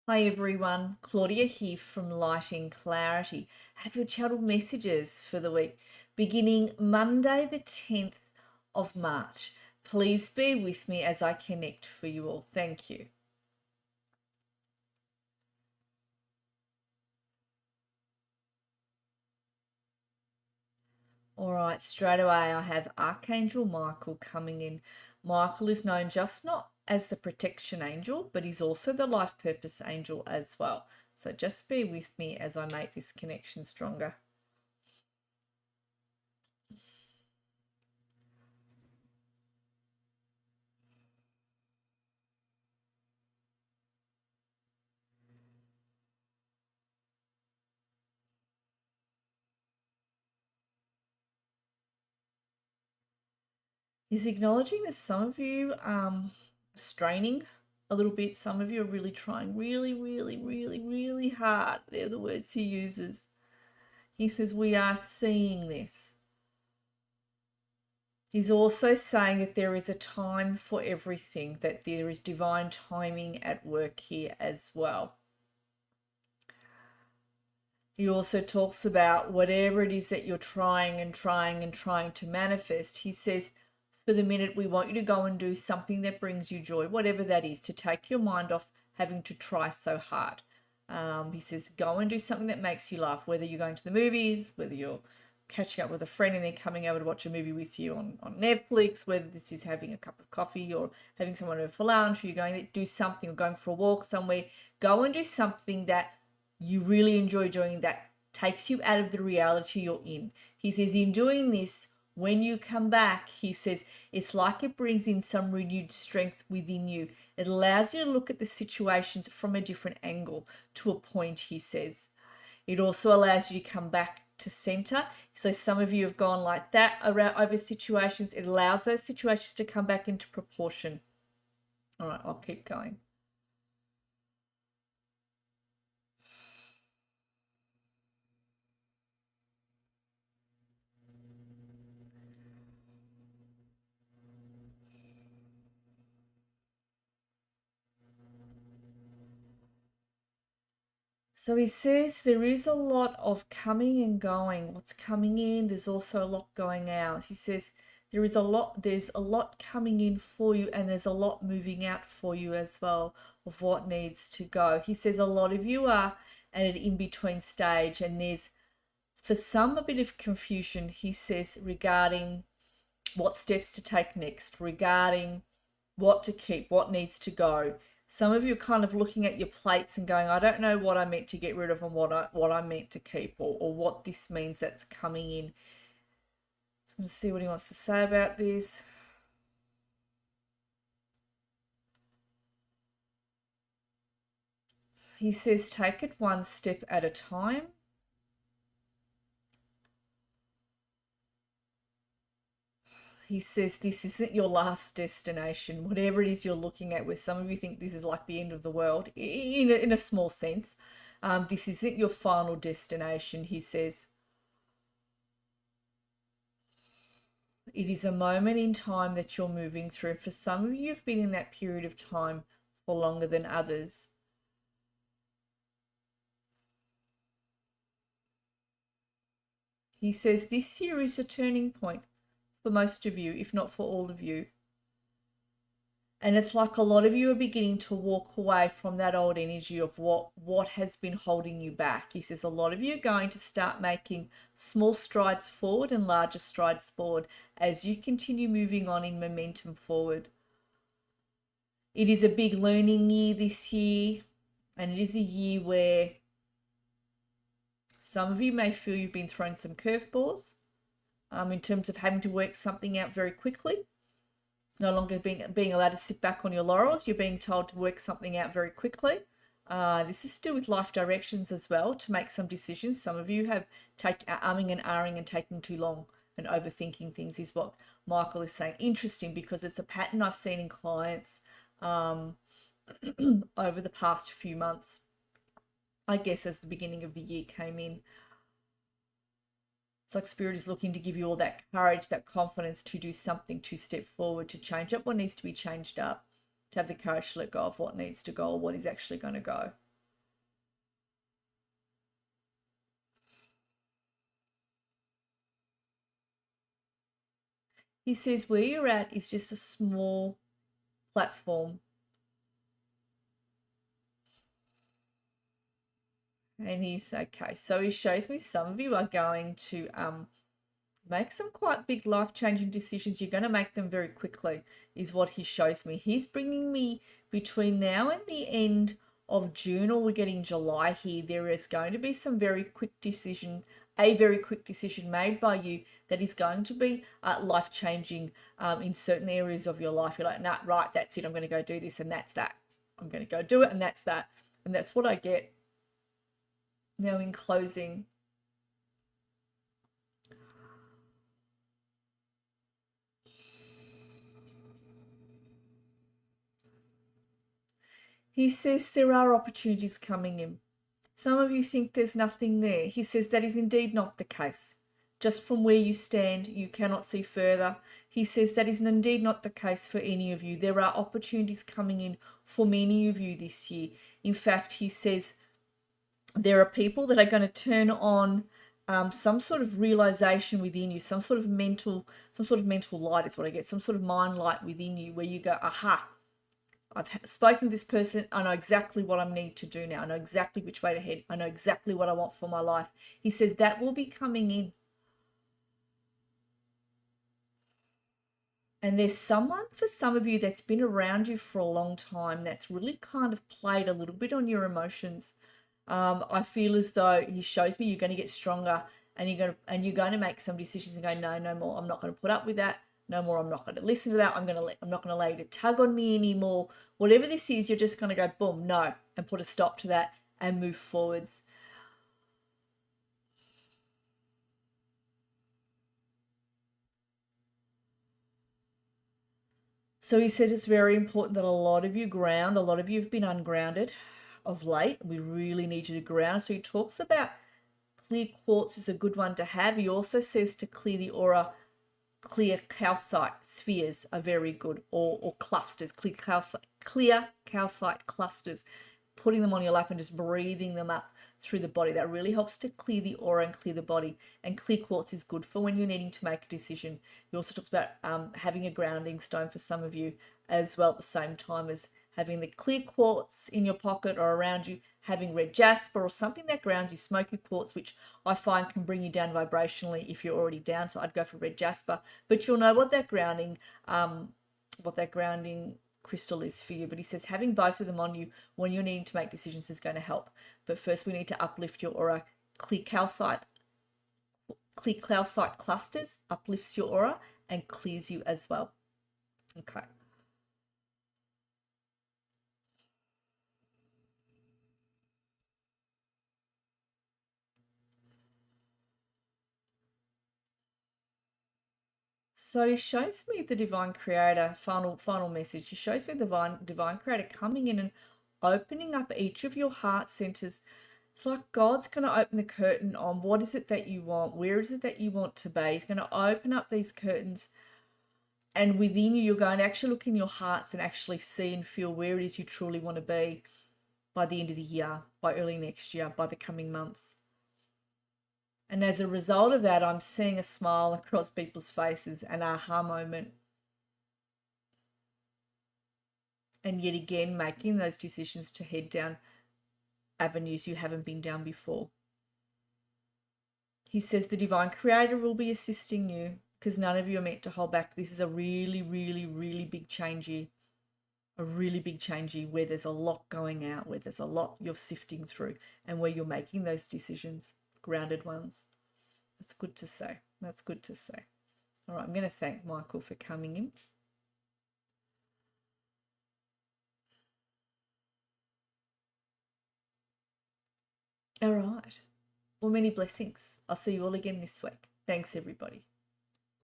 Hi everyone, Claudia here from Lighting Clarity. Have your channel messages for the week beginning Monday the 10th of March. Please bear with me as I connect for you all. Thank you. All right, straight away I have Archangel Michael coming in. Michael is known just not as the protection angel, but he's also the life purpose angel as well. So just bear with me as I make this connection stronger. He's acknowledging that some of you straining a little bit. Some of you are really trying really hard. They're the words he uses. He says, we are seeing this. He's also saying that there is a time for everything, that there is divine timing at work here as well. He also talks about whatever it is that you're trying to manifest. He says, for the minute, we want you to go and do something that brings you joy, whatever that is, to take your mind off having to try so hard. He says, go and do something that makes you laugh, whether you're going to the movies, whether you're catching up with a friend and then coming over to watch a movie with you on Netflix, whether this is having a cup of coffee or having someone over for lunch, or you're going to do something or going for a walk somewhere. Go and do something that you really enjoy doing, that takes you out of the reality you're in. He says, in doing this, when you come back, he says, it's like it brings in some renewed strength within you. It allows you to look at the situations from a different angle to a point, he says. It also allows you to come back to center. So some of you have gone like that around over situations. It allows those situations to come back into proportion. All right, I'll keep going. So he says there is a lot of coming and going. What's coming in, there's also a lot going out. He says there's a lot coming in for you, and there's a lot moving out for you as well of what needs to go. He says a lot of you are at an in-between stage, and there's for some a bit of confusion, he says, regarding what steps to take next, regarding what to keep, what needs to go. Some of you are kind of looking at your plates and going, I don't know what I meant to get rid of and what I meant to keep, or what this means that's coming in. So I'm going to see what he wants to say about this. He says, take it one step at a time. He says this isn't your last destination, whatever it is you're looking at, where some of you think this is like the end of the world, in a small sense. This isn't your final destination, he says. It is a moment in time that you're moving through. For some of you, you've been in that period of time for longer than others. He says this year is a turning point for most of you, if not for all of you. And it's like a lot of you are beginning to walk away from that old energy of what has been holding you back. He says a lot of you are going to start making small strides forward and larger strides forward as you continue moving on in momentum forward. It is a big learning year this year, and it is a year where some of you may feel you've been thrown some curveballs in terms of having to work something out very quickly. It's no longer being allowed to sit back on your laurels. You're being told to work something out very quickly. This is to do with life directions as well, to make some decisions. Some of you have umming and ahhing and taking too long and overthinking things, is what Michael is saying. Interesting, because it's a pattern I've seen in clients over the past few months, I guess, as the beginning of the year came in. It's like Spirit is looking to give you all that courage, that confidence to do something, to step forward, to change up what needs to be changed up, to have the courage to let go of what needs to go or what is actually going to go. He says where you're at is just a small platform. And he's okay. So he shows me some of you are going to make some quite big life-changing decisions. You're going to make them very quickly, is what he shows me. He's bringing me between now and the end of June, or we're getting July here. There is going to be some very quick decision, a very quick decision made by you that is going to be life-changing in certain areas of your life. You're like, nah, right, that's it. I'm going to go do this, and that's that. I'm going to go do it, and that's that. And that's what I get. Now, in closing, he says there are opportunities coming in. Some of you think there's nothing there. He says that is indeed not the case. Just from where you stand, you cannot see further. He says that is indeed not the case for any of you. There are opportunities coming in for many of you this year. In fact, he says there are people that are going to turn on some sort of realization within you, some sort of mental light is what I get, some sort of mind light within you where you go, aha, I've spoken to this person. I know exactly what I need to do now. I know exactly which way to head. I know exactly what I want for my life. He says that will be coming in. And there's someone for some of you that's been around you for a long time that's really kind of played a little bit on your emotions. I feel as though he shows me you're going to get stronger, and you're going to make some decisions and go, no more. I'm not going to put up with that. No more. I'm not going to listen to that. I'm not going to allow you to tug on me anymore. Whatever this is, you're just going to go boom, no, and put a stop to that and move forwards. So he says it's very important that a lot of you ground. A lot of you have been ungrounded of late. We really need you to ground. So he talks about clear quartz is a good one to have. He also says to clear the aura, clear calcite spheres are very good, or clusters, clear calcite clusters. Putting them on your lap and just breathing them up through the body. That really helps to clear the aura and clear the body. And clear quartz is good for when you're needing to make a decision. He also talks about having a grounding stone for some of you as well at the same time as having the clear quartz in your pocket or around you, having red jasper or something that grounds you, smoky quartz, which I find can bring you down vibrationally if you're already down. So I'd go for red jasper, but you'll know what that grounding crystal is for you. But he says having both of them on you when you're needing to make decisions is going to help. But first we need to uplift your aura. Clear calcite clusters uplifts your aura and clears you as well. Okay. So he shows me the divine creator, final message. He shows me the divine creator coming in and opening up each of your heart centers. It's like God's going to open the curtain on what is it that you want, where is it that you want to be. He's going to open up these curtains, and within you, you're going to actually look in your hearts and actually see and feel where it is you truly want to be by the end of the year, by early next year, by the coming months. And as a result of that, I'm seeing a smile across people's faces, an aha moment. And yet again, making those decisions to head down avenues you haven't been down before. He says the divine creator will be assisting you because none of you are meant to hold back. This is a really, really, really big change here. A really big change here where there's a lot going out, where there's a lot you're sifting through, and where you're making those decisions, grounded ones. That's good to say. That's good to say. All right, I'm going to thank Michael for coming in. All right. Well, many blessings. I'll see you all again this week. Thanks, everybody.